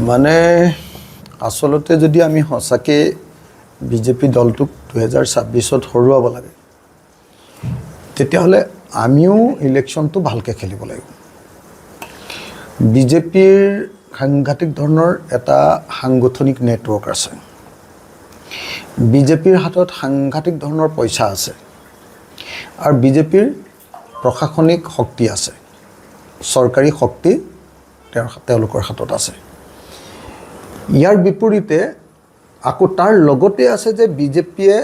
মানে আসলতে যদি আমি সঁচাকে বিজেপি দলটোক 2026ত হৰুৱাব লাগে তেতিয়াহ'লে আমিও ইলেকশ্যনটো ভালকৈ খেলিব লাগিব। বিজেপিৰ সাংঘাতিক ধৰণৰ এটা সাংগঠনিক নেটৱৰ্ক আছে। বিজেপিৰ হাতত সাংঘাতিক ধৰণৰ পইচা আছে আৰু বিজেপিৰ প্ৰশাসনিক শক্তি আছে, চৰকাৰী শক্তি তেওঁলোকৰ হাতত আছে। ইয়াৰ বিপৰীতে আকৌ তাৰ লগতে আছে যে বিজেপিয়ে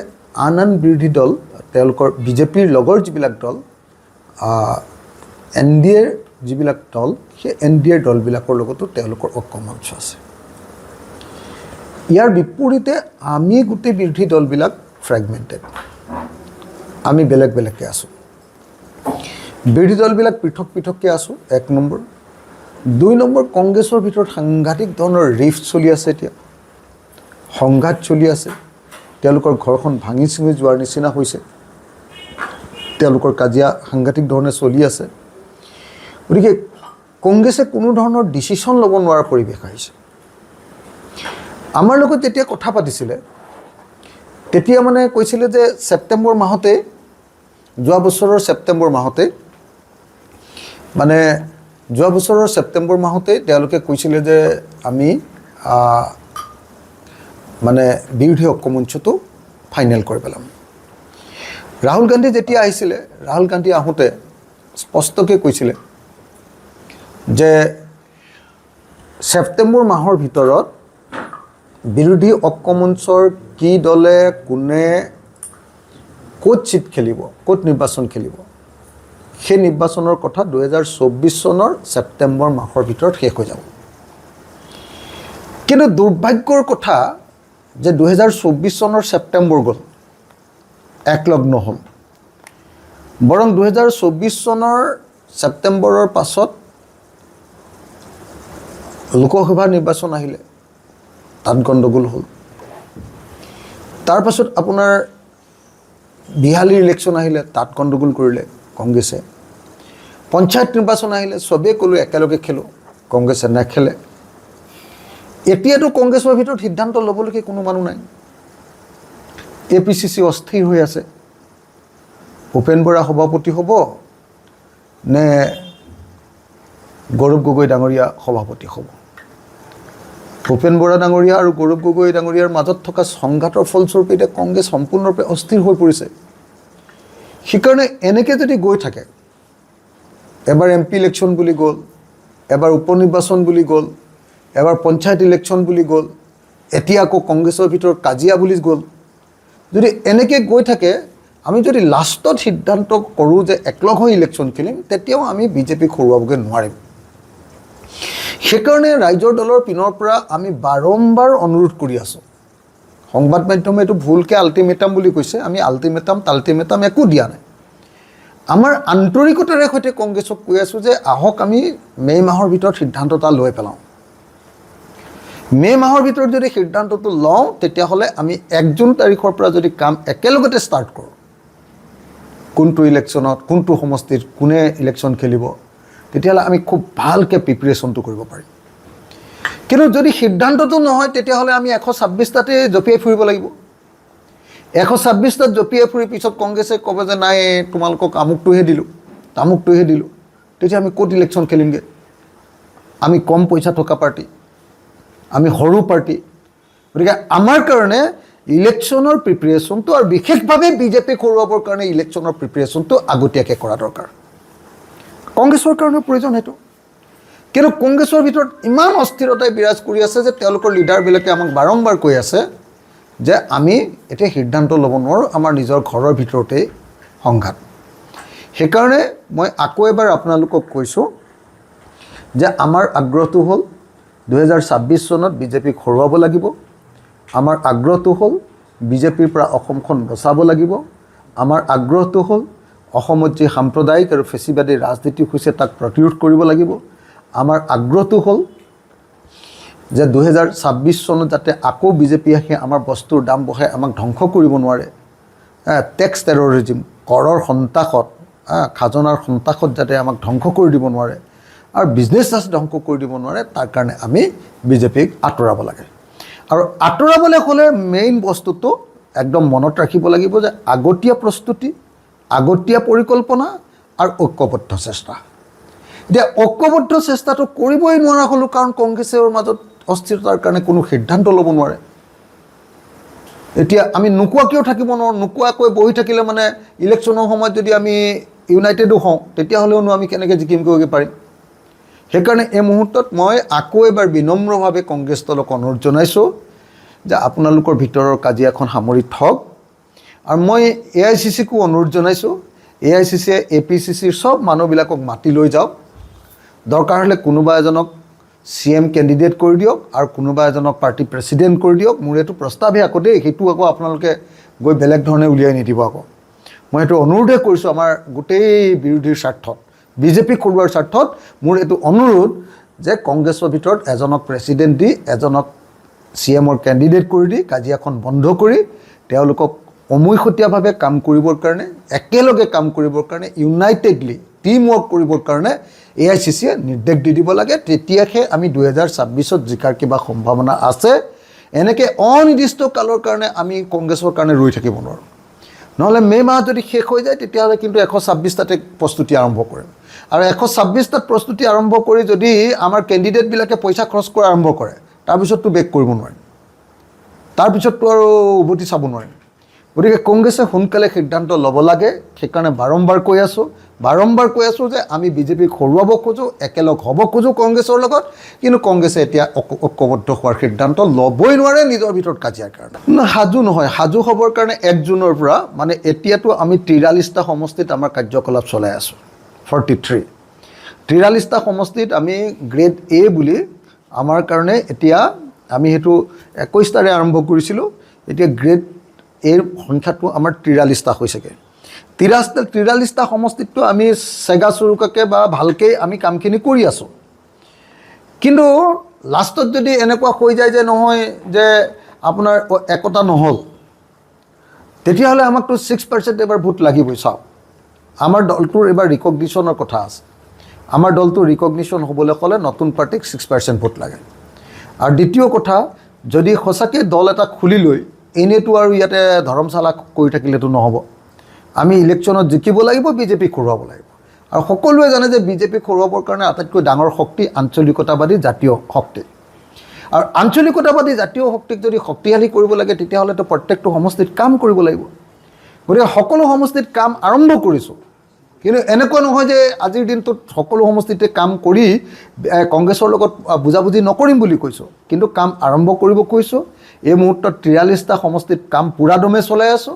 আন বিৰোধী দল তেওঁলোকৰ বিজেপিৰ লগৰ যিবিলাক দল NDAৰ যিবিলাক দল সেই NDAৰ দলবিলাকৰ লগতো তেওঁলোকৰ ঐক্যমঞ্চ আছে। ইয়াৰ বিপৰীতে আমি গোটেই বিৰোধী দলবিলাক ফ্ৰেগমেণ্টেড, আমি বেলেগ বেলেগকৈ আছোঁ। বিৰোধী দলবিলাক পৃথক পৃথককৈ আছোঁ, 1 নম্বৰ। 2 নম্বৰ, কংগ্ৰেছৰ ভিতৰত সাংঘাতিক ধৰণৰ ৰিফ্ট চলি আছে, এতিয়া সংঘাত চলি আছে। তেওঁলোকৰ ঘৰখন ভাঙি চিঙি যোৱাৰ নিচিনা হৈছে, তেওঁলোকৰ কাজিয়া সাংঘাতিক ধৰণে চলি আছে। গতিকে কংগ্ৰেছে কোনো ধৰণৰ ডিচিশ্যন ল'ব নোৱাৰা পৰিৱেশ আহিছে। আমাৰ লগত যেতিয়া কথা পাতিছিলে তেতিয়া মানে কৈছিলে যে ছেপ্টেম্বৰ মাহতে, যোৱা বছৰৰ ছেপ্টেম্বৰ মাহতে তেওঁলোকে কৈছিলে যে আমি মানে বিৰোধী ঐক্যমঞ্চটো ফাইনেল কৰি পেলাম। ৰাহুল গান্ধী যেতিয়া আহিছিলে, ৰাহুল গান্ধী আহোঁতে স্পষ্টকৈ কৈছিলে যে ছেপ্টেম্বৰ মাহৰ ভিতৰত বিৰোধী ঐক্যমঞ্চৰ কি দলে কোনে ক'ত চিট খেলিব, ক'ত নিৰ্বাচন খেলিব, সেই নিৰ্বাচনৰ কথা 2024 চনৰ ছেপ্টেম্বৰ মাহৰ ভিতৰত শেষ হৈ যাব। কিন্তু দুৰ্ভাগ্যৰ কথা যে 2024 চনৰ ছেপ্টেম্বৰ গ'ল, একলগ নহ'ল। বৰং 2024 চনৰ ছেপ্টেম্বৰৰ পাছত লোকসভা নিৰ্বাচন আহিলে, তাত গণ্ডগোল হ'ল। তাৰ পাছত আপোনাৰ বিহালীৰ ইলেকশ্যন আহিলে, তাত গণ্ডগোল কৰিলে কংগ্ৰেছে। পঞ্চায়ত নিৰ্বাচন আহিলে, চবেই ক'লোঁ একেলগে খেলোঁ, কংগ্ৰেছে নেখেলে। এতিয়াতো কংগ্ৰেছৰ ভিতৰত সিদ্ধান্ত ল'বলৈকে কোনো মানুহ নাই। APCC অস্থিৰ হৈ আছে, ভূপেন বৰা সভাপতি হ'ব নে গৌৰৱ গগৈ ডাঙৰীয়া সভাপতি হ'ব। ভূপেন বৰা ডাঙৰীয়া আৰু গৌৰৱ গগৈ ডাঙৰীয়াৰ মাজত থকা সংঘাতৰ ফলস্বৰূপে এতিয়া কংগ্ৰেছ সম্পূৰ্ণৰূপে অস্থিৰ হৈ পৰিছে। সেইকাৰণে এনেকৈ যদি গৈ থাকে, এবাৰ MP ইলেকশ্যন বুলি গ'ল, এবাৰ উপ নিৰ্বাচন বুলি গ'ল, এবাৰ পঞ্চায়ত ইলেকশ্যন বুলি গ'ল, এতিয়া আকৌ কংগ্ৰেছৰ ভিতৰত কাজিয়া বুলি গ'ল। যদি এনেকৈ গৈ থাকে, আমি যদি লাষ্টত সিদ্ধান্ত কৰোঁ যে একলগ হৈ ইলেকশ্যন খেলিম, তেতিয়াও আমি বিজেপিক হৰুৱাবগৈ নোৱাৰিম। সেইকাৰণে ৰাইজৰ দলৰ পিনৰ পৰা আমি বাৰম্বাৰ অনুৰোধ কৰি আছোঁ। সংবাদ মাধ্যমে এইটো ভুলকৈ আল্টিমেটাম বুলি কৈছে, আমি আল্টিমেটাম একো দিয়া নাই। আমাৰ আন্তৰিকতাৰে সৈতে কংগ্ৰেছক কৈ আছোঁ যে আহক আমি মে' মাহৰ ভিতৰত সিদ্ধান্ত এটা লৈ পেলাওঁ। মে' মাহৰ ভিতৰত যদি সিদ্ধান্তটো লওঁ, তেতিয়াহ'লে আমি 1 জুন তাৰিখৰ পৰা যদি কাম একেলগতে ষ্টাৰ্ট কৰোঁ, কোনটো ইলেকশ্যনত কোনটো সমষ্টিত কোনে ইলেকশ্যন খেলিব, তেতিয়াহ'লে আমি খুব ভালকৈ প্ৰিপেৰেশ্যনটো কৰিব পাৰিম। কিন্তু যদি সিদ্ধান্তটো নহয়, তেতিয়াহ'লে আমি 126টাতে জঁপিয়াই ফুৰিব লাগিব। 126টাত জঁপিয়াই ফুৰি পিছত কংগ্ৰেছে ক'ব যে নাই তোমালোকক আমুকটোহে দিলোঁ, তামুকটোহে দিলোঁ, তেতিয়া আমি ক'ত ইলেকশ্যন খেলিমগৈ? আমি কম পইচা থকা পাৰ্টি, আমি সৰু পাৰ্টি। গতিকে আমাৰ কাৰণে ইলেকশ্যনৰ প্ৰিপেৰেশ্যনটো আৰু বিশেষভাৱে বিজেপিক হৰুৱাবৰ কাৰণে ইলেকশ্যনৰ প্ৰিপেৰেশ্যনটো আগতীয়াকৈ কৰা দৰকাৰ। কংগ্ৰেছৰ কাৰণে প্ৰয়োজন সেইটো। কিন্তু কংগ্ৰেছৰ ভিতৰত ইমান অস্থিৰতাই বিৰাজ কৰি আছে যে তেওঁলোকৰ লিডাৰবিলাকে আমাক বাৰম্বাৰ কৈ আছে যে আমি এতিয়া সিদ্ধান্ত ল'ব নোৱাৰোঁ, আমাৰ নিজৰ ঘৰৰ ভিতৰতেই সংঘাত। সেইকাৰণে মই আকৌ এবাৰ আপোনালোকক কৈছোঁ যে আমাৰ আগ্ৰহটো হ'ল 2026 চনত বিজেপিক হৰুৱাব লাগিব। আমাৰ আগ্ৰহটো হ'ল বিজেপিৰ পৰা অসমখন বচাব লাগিব। আমাৰ আগ্ৰহটো হ'ল অসমত যি সাম্প্ৰদায়িক আৰু ফেচিবাদী ৰাজনীতি হৈছে তাক প্ৰতিৰোধ কৰিব লাগিব। আমাৰ আগ্ৰহটো হ'ল যে 2026 চনত যাতে আকৌ বিজেপি আহি আমাৰ বস্তুৰ দাম বঢ়াই আমাক ধ্বংস কৰিব নোৱাৰে। টেক্স টেৰৰিজিম, কৰৰ সন্ত্ৰাসত, খাজনাৰ সন্ত্ৰাসত যাতে আমাক ধ্বংস কৰি দিব নোৱাৰে। আৰু বিজনেছ ধ্বংস কৰি দিব নোৱাৰে। তাৰ কাৰণে আমি বিজেপিক আঁতৰাব লাগে। আৰু আঁতৰাবলৈ হ'লে মেইন বস্তুটো একদম মনত ৰাখিব লাগিব যে আগতীয়া প্ৰস্তুতি, আগতীয়া পৰিকল্পনা আৰু ঐক্যবদ্ধ চেষ্টা। এতিয়া ঐক্যবদ্ধ চেষ্টাটো কৰিবই নোৱাৰা হ'লোঁ, কাৰণ কংগ্ৰেছৰ মাজত অস্থিৰতাৰ কাৰণে কোনো সিদ্ধান্ত ল'ব নোৱাৰে। এতিয়া আমি নোকোৱাকৈও থাকিব নোৱাৰোঁ। নোকোৱাকৈ বহি থাকিলে মানে ইলেকশ্যনৰ সময়ত যদি আমি ইউনাইটেডো হওঁ, তেতিয়াহ'লেওনো আমি কেনেকৈ জিকিম কৰিব পাৰিম। সেইকাৰণে এই মুহূৰ্তত মই আকৌ এবাৰ বিনম্ৰভাৱে কংগ্ৰেছ দলক অনুৰোধ জনাইছোঁ যে আপোনালোকৰ ভিতৰৰ কাজিয়াখন সামৰি থওক। আৰু মই AICCকো অনুৰোধ জনাইছোঁ, AICCয়ে APCCৰ চব মানুহবিলাকক মাতি লৈ যাওক। দৰকাৰ হ'লে কোনোবা এজনক CM কেণ্ডিডেট কৰি দিয়ক আৰু কোনোবা এজনক পাৰ্টি প্ৰেছিডেণ্ট কৰি দিয়ক। মোৰ এইটো প্ৰস্তাৱহে আকৌ দেই, সেইটো আকৌ আপোনালোকে গৈ বেলেগ ধৰণে উলিয়াই নিদিব আকৌ। মই এইটো অনুৰোধে কৰিছোঁ আমাৰ গোটেই বিৰোধীৰ স্বাৰ্থত, বিজেপি খৰুৱাৰ স্বাৰ্থত মোৰ এইটো অনুৰোধ যে কংগ্ৰেছৰ ভিতৰত এজনক প্ৰেছিডেণ্ট দি, এজনক CMৰ কেণ্ডিডেট কৰি দি কাজিয়াখন বন্ধ কৰি তেওঁলোকক সমৈখতীয়াভাৱে কাম কৰিবৰ কাৰণে, একেলগে কাম কৰিবৰ কাৰণে, ইউনাইটেডলি টিম ৱৰ্ক কৰিবৰ কাৰণে AICCয়ে নিৰ্দেশ দি দিব লাগে। তেতিয়াহে আমি 2026ত জিকাৰ কিবা সম্ভাৱনা আছে। এনেকৈ অনিৰ্দিষ্ট কালৰ কাৰণে আমি কংগ্ৰেছৰ কাৰণে ৰৈ থাকিব নোৱাৰোঁ। নহ'লে মে' মাহ যদি শেষ হৈ যায়, তেতিয়াহ'লে কিন্তু 126টাতে প্ৰস্তুতি আৰম্ভ কৰিম। আৰু 126টাত প্ৰস্তুতি আৰম্ভ কৰি যদি আমাৰ কেণ্ডিডেটবিলাকে পইচা খৰচ কৰা আৰম্ভ কৰে, তাৰপিছততো বেক কৰিব নোৱাৰিম, তাৰপিছততো আৰু উভতি চাব নোৱাৰিম। গতিকে কংগ্ৰেছে সোনকালে সিদ্ধান্ত ল'ব লাগে। সেইকাৰণে বাৰম্বাৰ কৈ আছোঁ যে আমি বিজেপিক হৰুৱাব খোজোঁ, একেলগ হ'ব খোজোঁ কংগ্ৰেছৰ লগত, কিন্তু কংগ্ৰেছে এতিয়া ঐক্যবদ্ধ হোৱাৰ সিদ্ধান্ত ল'বই নোৱাৰে নিজৰ ভিতৰত কাজিয়াৰ কাৰণে। সাজু নহয়, সাজু হ'বৰ কাৰণে 1 জুনৰ পৰা মানে এতিয়াতো আমি 43টা সমষ্টিত আমাৰ কাৰ্যকলাপ চলাই আছোঁ। 43টা সমষ্টিত আমি গ্ৰেড A বুলি আমাৰ কাৰণে এতিয়া আমি সেইটো 21টাৰে আৰম্ভ কৰিছিলোঁ। এতিয়া গ্ৰেড A সংখ্যাটো আমাৰ 43টা হৈছেগৈ। 43টা সমষ্টিতটো আমি চেগা চুৰুকাকৈ বা ভালকৈ আমি কামখিনি কৰি আছোঁ। কিন্তু লাষ্টত যদি এনেকুৱা হৈ যায় যে নহয় যে আপোনাৰ একতা নহ'ল, তেতিয়াহ'লে আমাকতো 6% এবাৰ ভোট লাগিবই। চাওক, আমাৰ দলটোৰ এবাৰ ৰিকগনিশ্যনৰ কথা আছে। আমাৰ দলটো ৰিকগনিশ্যন হ'বলৈ হ'লে নতুন পাৰ্টিক 6% ভোট লাগে। আৰু দ্বিতীয় কথা, যদি সঁচাকৈ দল এটা খুলি লৈ এনেইতো আৰু ইয়াতে ধৰ্মশালা কৰি থাকিলেতো নহ'ব। আমি ইলেকশ্যনত জিকিব লাগিব, বিজেপিক হৰুৱাব লাগিব। আৰু সকলোৱে জানে যে বিজেপিক হৰুৱাবৰ কাৰণে আটাইতকৈ ডাঙৰ শক্তি আঞ্চলিকতাবাদী জাতীয় শক্তি। আৰু আঞ্চলিকতাবাদী জাতীয় শক্তিক যদি শক্তিশালী কৰিব লাগে, তেতিয়াহ'লেতো প্ৰত্যেকটো সমষ্টিত কাম কৰিব লাগিব। গতিকে সকলো সমষ্টিত কাম আৰম্ভ কৰিছোঁ। কিন্তু এনেকুৱা নহয় যে আজিৰ দিনটোত সকলো সমষ্টিতে কাম কৰি কংগ্ৰেছৰ লগত বুজাবুজি নকৰিম বুলি কৈছোঁ, কিন্তু কাম আৰম্ভ কৰিব কৈছোঁ। এই মুহূৰ্তত 43টা সমষ্টিত কাম পূৰা দমে চলাই আছোঁ।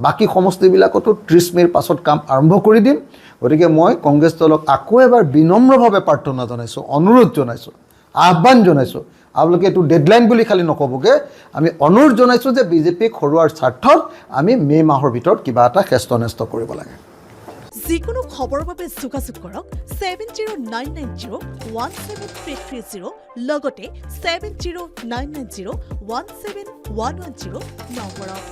বাকী সমষ্টিবিলাকতো 30 মে'ৰ পাছত কাম আৰম্ভ কৰি দিম। গতিকে মই কংগ্ৰেছ দলক আকৌ এবাৰ বিনম্ৰভাৱে প্ৰাৰ্থনা জনাইছোঁ, অনুৰোধ জনাইছোঁ, আহ্বান জনাইছোঁ। আপোনালোকে এইটো ডেডলাইন বুলি খালি নক'বগৈ। আমি অনুৰোধ জনাইছোঁ যে বিজেপিক হৰুৱাৰ স্বাৰ্থত আমি মে' মাহৰ ভিতৰত কিবা এটা হেস্তনেস্ত কৰিব লাগে। যিকোনো খবৰৰ বাবে যোগাযোগ কৰক 7099017330 লগতে 7099017110 নম্বৰত।